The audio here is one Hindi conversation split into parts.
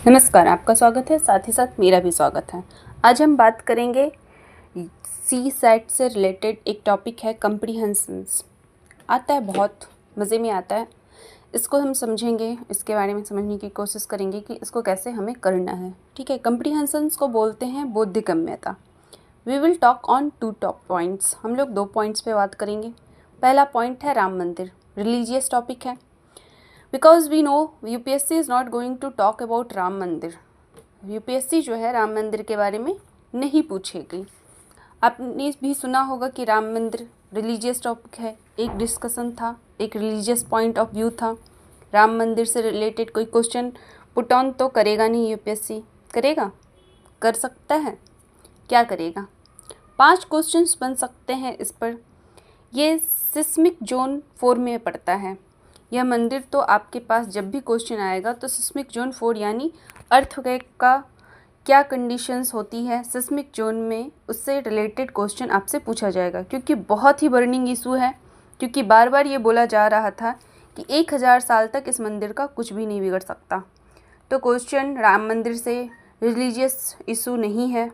नमस्कार, आपका स्वागत है। साथ ही साथ मेरा भी स्वागत है। आज हम बात करेंगे सी सेट से रिलेटेड एक टॉपिक है कम्प्रीहेंशंस। आता है, बहुत मज़े में आता है। इसको हम समझेंगे, इसके बारे में समझने की कोशिश करेंगे कि इसको कैसे हमें करना है। ठीक है, कम्प्रीहेंशंस को बोलते हैं बौद्धिगम्यता। We will talk on 2 top points. हम लोग 2 पॉइंट्स पे बात करेंगे। पहला पॉइंट है राम मंदिर, रिलीजियस टॉपिक है। Because we know UPSC is not going to talk about Ram Mandir. UPSC जो है राम मंदिर के बारे में नहीं पूछेगी। आपने भी सुना होगा कि राम मंदिर रिलीजियस टॉपिक है, एक डिस्कशन था, एक रिलीजियस पॉइंट ऑफ व्यू था। राम मंदिर से रिलेटेड कोई क्वेश्चन पुट ऑन तो करेगा नहीं यूपीएससी। करेगा? कर सकता है। क्या करेगा? 5 क्वेश्चंस बन सकते हैं इस पर। ये सिस्मिक जोन 4 में पड़ता है। यह मंदिर तो आपके पास जब भी क्वेश्चन आएगा तो सिस्मिक जोन 4 यानी अर्थक्वेक का क्या कंडीशंस होती है सिस्मिक जोन में, उससे रिलेटेड क्वेश्चन आपसे पूछा जाएगा। क्योंकि बहुत ही बर्निंग इशू है, क्योंकि बार बार ये बोला जा रहा था कि 1000 साल तक इस मंदिर का कुछ भी नहीं बिगड़ सकता। तो क्वेश्चन राम मंदिर से रिलीजियस इशू नहीं है।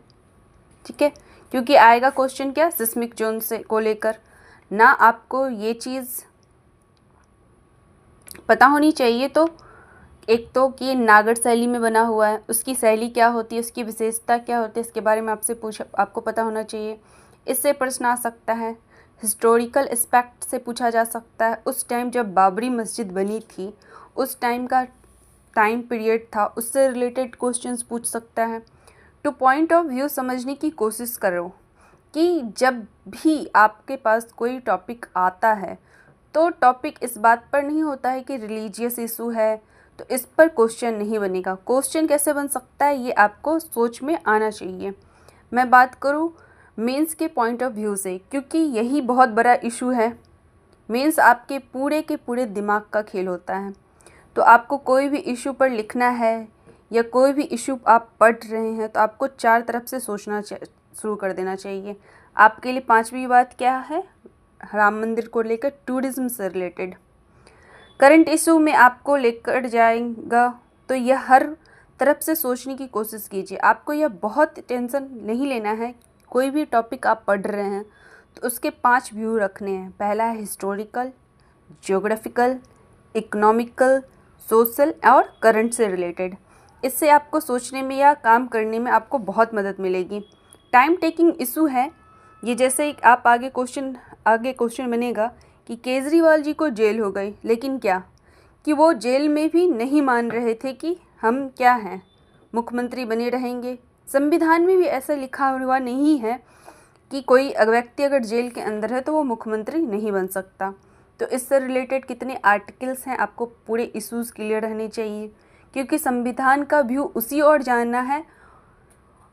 ठीक है, क्योंकि आएगा क्वेश्चन क्या, सिस्मिक जोन से को लेकर। ना आपको ये चीज़ पता होनी चाहिए। तो एक तो कि नागर शैली में बना हुआ है, उसकी शैली क्या होती है, उसकी विशेषता क्या होती है, इसके बारे में आपको पता होना चाहिए। इससे प्रश्न आ सकता है। हिस्टोरिकल एस्पेक्ट से पूछा जा सकता है। उस टाइम जब बाबरी मस्जिद बनी थी, उस टाइम का टाइम पीरियड था, उससे रिलेटेड क्वेश्चंस पूछ सकता है। टू पॉइंट ऑफ व्यू समझने की कोशिश करो कि जब भी आपके पास कोई टॉपिक आता है तो टॉपिक इस बात पर नहीं होता है कि रिलीजियस इशू है तो इस पर क्वेश्चन नहीं बनेगा। क्वेश्चन कैसे बन सकता है ये आपको सोच में आना चाहिए। मैं बात करूँ मेंस के पॉइंट ऑफ व्यू से, क्योंकि यही बहुत बड़ा इशू है। मेंस आपके पूरे के पूरे दिमाग का खेल होता है। तो आपको कोई भी इशू पर लिखना है या कोई भी इशू आप पढ़ रहे हैं तो आपको 4 तरफ से सोचना शुरू कर देना चाहिए। आपके लिए 5वीं बात क्या है, राम मंदिर को लेकर टूरिज्म से रिलेटेड करंट इशू में आपको लेकर जाएगा। तो यह हर तरफ से सोचने की कोशिश कीजिए। आपको यह बहुत टेंशन नहीं लेना है। कोई भी टॉपिक आप पढ़ रहे हैं तो उसके 5 व्यू रखने हैं। पहला है हिस्टोरिकल, ज्योग्राफिकल, इकोनॉमिकल, सोशल और करंट से रिलेटेड। इससे आपको सोचने में या काम करने में आपको बहुत मदद मिलेगी। टाइम टेकिंग इशू है ये। जैसे आप आगे क्वेश्चन बनेगा कि केजरीवाल जी को जेल हो गई, लेकिन क्या कि वो जेल में भी नहीं मान रहे थे कि हम क्या हैं, मुख्यमंत्री बने रहेंगे। संविधान में भी ऐसा लिखा हुआ नहीं है कि कोई व्यक्ति अगर जेल के अंदर है तो वो मुख्यमंत्री नहीं बन सकता। तो इससे रिलेटेड कितने आर्टिकल्स हैं, आपको पूरे इश्यूज़ क्लियर रहने चाहिए, क्योंकि संविधान का व्यू उसी ओर जानना है।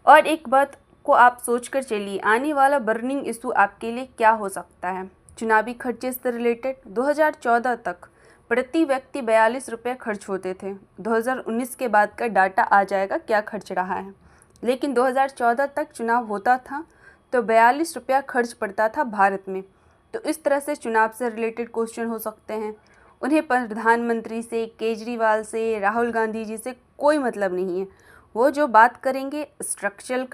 और एक बात को आप सोच कर चलिए, आने वाला बर्निंग इशू आपके लिए क्या हो सकता है। चुनावी खर्चे से रिलेटेड 2014 तक प्रति व्यक्ति 42 रुपये खर्च होते थे। 2019 के बाद का डाटा आ जाएगा क्या खर्च रहा है, लेकिन 2014 तक चुनाव होता था तो 42 रुपया खर्च पड़ता था भारत में। तो इस तरह से चुनाव से रिलेटेड क्वेश्चन हो सकते हैं। उन्हें प्रधानमंत्री से, केजरीवाल से, राहुल गांधी जी से कोई मतलब नहीं है। वो जो बात करेंगे स्ट्रक्चरल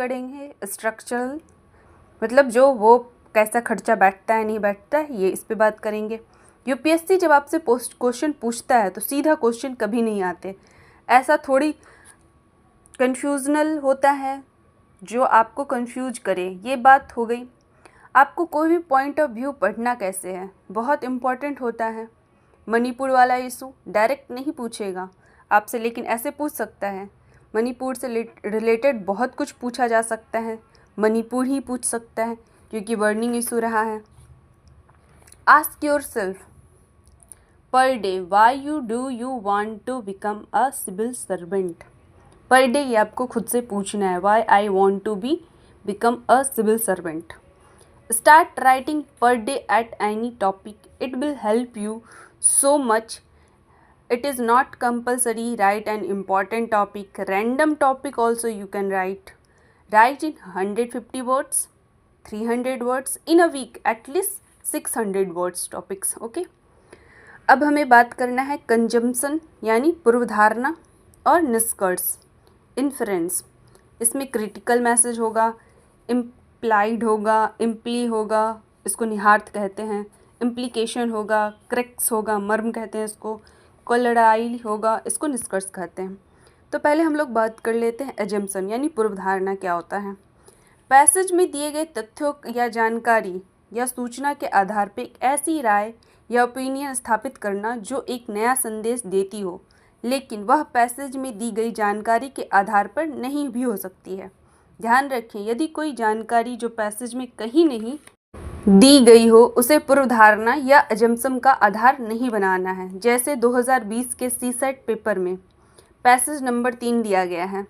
मतलब जो वो कैसा खर्चा बैठता है नहीं बैठता है, ये इस पे बात करेंगे। यूपीएससी जब आपसे क्वेश्चन पूछता है तो सीधा क्वेश्चन कभी नहीं आते। ऐसा थोड़ी कन्फ्यूजनल होता है जो आपको कंफ्यूज करे। ये बात हो गई। आपको कोई भी पॉइंट ऑफ व्यू पढ़ना कैसे है बहुत इम्पॉर्टेंट होता है। मणिपुर वाला इशू डायरेक्ट नहीं पूछेगा आपसे, लेकिन ऐसे पूछ सकता है। मणिपुर से रिलेटेड बहुत कुछ पूछा जा सकता है, मणिपुर ही पूछ सकता है क्योंकि बर्निंग इशू रहा है। Ask yourself per day why do you want to become a civil servant. Per day ये आपको खुद से पूछना है, why I want to be become a civil servant. Start writing per day at any topic, it will help you so much. It is not compulsory write an important topic, random topic also you can write in 150 words, 300 words in a week, at least 600 words topics. okay, अब हमें बात करना है कंजम्पशन यानी पूर्वधारणा और निष्कर्ष। इन्फ्रेंस, इसमें क्रिटिकल मैसेज होगा, इम्प्लाइड होगा, इम्प्ली होगा, इसको निहार्थ कहते हैं, इम्प्लीकेशन होगा, क्रेक्स होगा, मर्म कहते हैं इसको, कोलराइल होगा, इसको निष्कर्ष कहते हैं। तो पहले हम लोग बात कर लेते हैं एजम्पशन यानी पूर्व धारणा क्या होता है। पैसेज में दिए गए तथ्यों या जानकारी या सूचना के आधार पर एक ऐसी राय या ओपिनियन स्थापित करना जो एक नया संदेश देती हो, लेकिन वह पैसेज में दी गई जानकारी के आधार पर नहीं भी हो सकती है। ध्यान रखें, यदि कोई जानकारी जो पैसेज में कहीं नहीं दी गई हो उसे पूर्व धारणा या अजम्पशन का आधार नहीं बनाना है। जैसे 2020 के सीसेट पेपर में पैसेज नंबर 3 दिया गया है।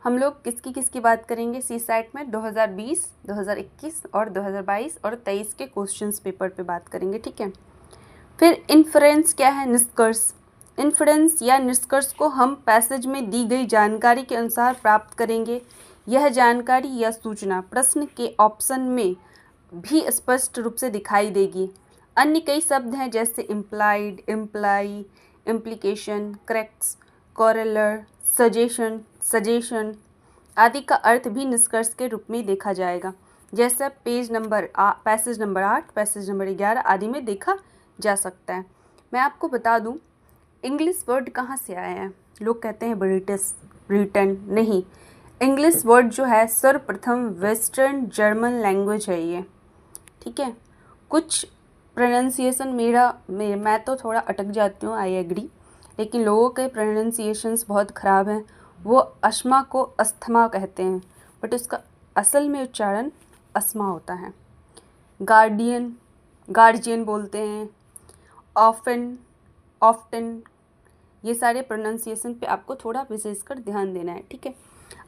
हम लोग किसकी बात करेंगे सीसेट में? 2020, 2021 और 2022 और 23 के क्वेश्चंस पेपर पे बात करेंगे, ठीक है। फिर इन्फ्रेंस क्या है? निष्कर्ष। इन्फ्रेंस या निष्कर्ष को हम पैसेज में दी गई जानकारी के अनुसार प्राप्त करेंगे। यह जानकारी या सूचना प्रश्न के ऑप्शन में भी स्पष्ट रूप से दिखाई देगी। अन्य कई शब्द हैं जैसे इम्प्लाइड, इम्प्लाई, इम्प्लीकेशन, क्रेक्स, कोरेलर, सजेशन आदि का अर्थ भी निष्कर्ष के रूप में देखा जाएगा, जैसा पैसेज नंबर 8, पैसेज नंबर 11 आदि में देखा जा सकता है। मैं आपको बता दूं, इंग्लिश वर्ड कहाँ से आया है? लोग कहते हैं ब्रिटन, नहीं। इंग्लिश वर्ड जो है सर्वप्रथम वेस्टर्न जर्मन लैंग्वेज है ये, ठीक है। कुछ प्रोनाउंसिएशन मैं तो थोड़ा अटक जाती हूँ, आई एग्री, लेकिन लोगों के प्रोनाउंसिएशंस बहुत ख़राब हैं। वो अस्थमा को अस्थमा कहते हैं, बट उसका असल में उच्चारण अस्मा होता है। गार्जियन बोलते हैं, ऑफ्टन, ये सारे प्रोनाउंसिएशन पे आपको थोड़ा विशेषकर ध्यान देना है, ठीक है।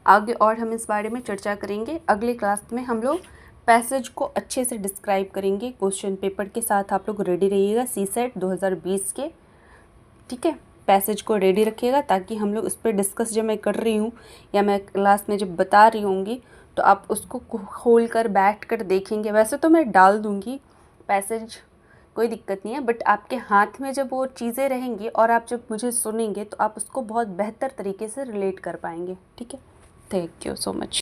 आगे और हम इस बारे में चर्चा करेंगे। अगले क्लास में हम लोग पैसेज को अच्छे से डिस्क्राइब करेंगे क्वेश्चन पेपर के साथ। आप लोग रेडी रहिएगा सीसेट 2020 के, ठीक है। पैसेज को रेडी रखिएगा ताकि हम लोग उस पर डिस्कस जब मैं कर रही हूँ या मैं क्लास में जब बता रही होंगी तो आप उसको खोल कर बैठ कर देखेंगे। वैसे तो मैं डाल दूँगी पैसेज, कोई दिक्कत नहीं है, बट आपके हाथ में जब वो चीज़ें रहेंगी और आप जब मुझे सुनेंगे तो आप उसको बहुत बेहतर तरीके से रिलेट कर पाएंगे, ठीक है। Thank you so much.